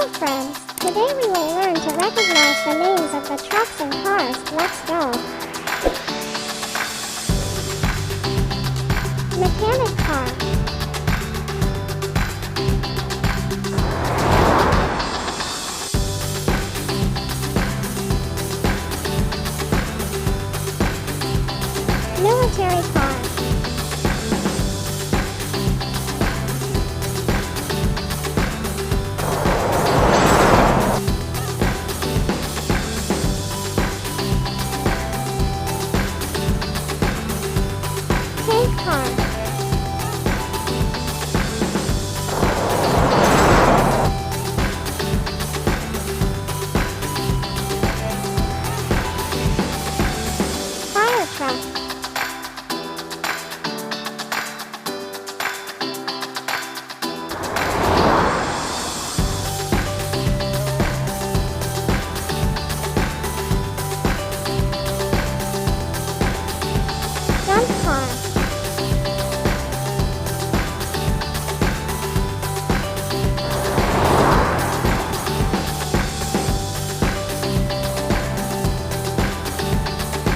friends, today we will learn to recognize the names of the trucks and cars. Let's go! Mechanic car. Military car. Tank car. Fire truck. Dump car.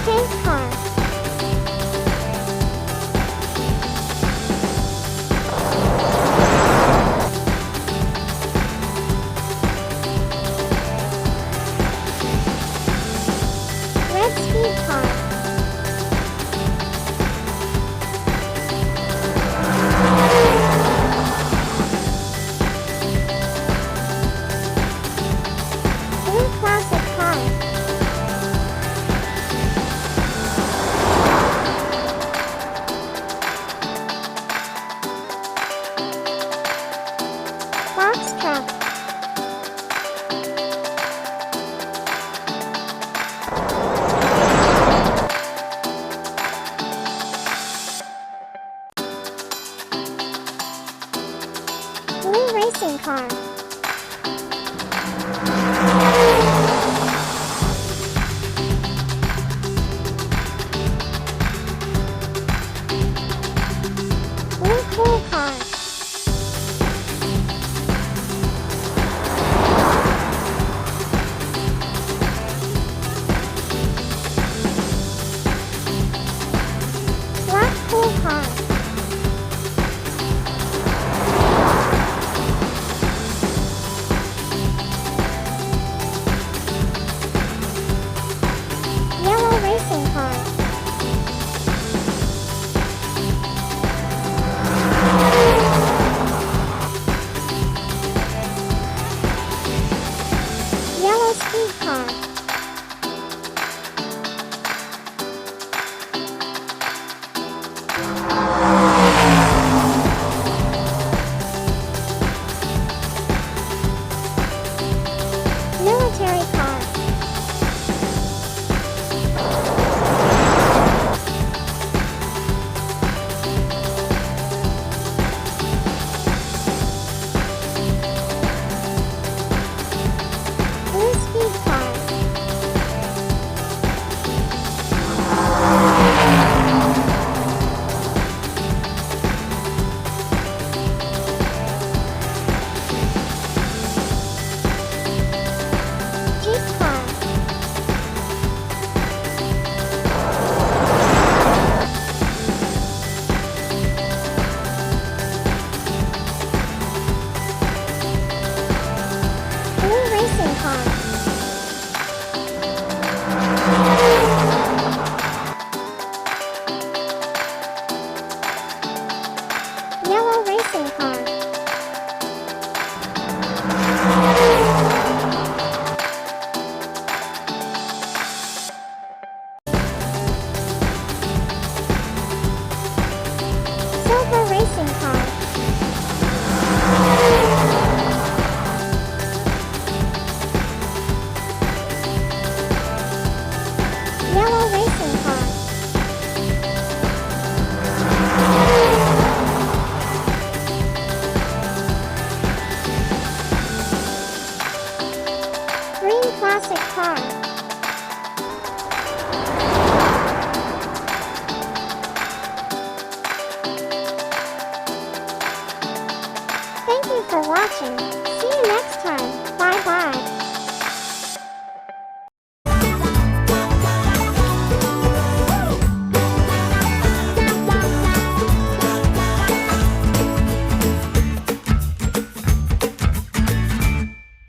Tank car. Red speed car. Blue classic car. Box truck. Blue racing car. Blue cool car. Black cool car. Yellow racing car. Yellow speed car. Military car. Blue speed car. Jeep car. Blue racing car. Yellow racing car. Silver racing car. Yellow racing car. Green classic car. Thank you for watching. See you next time. Bye bye.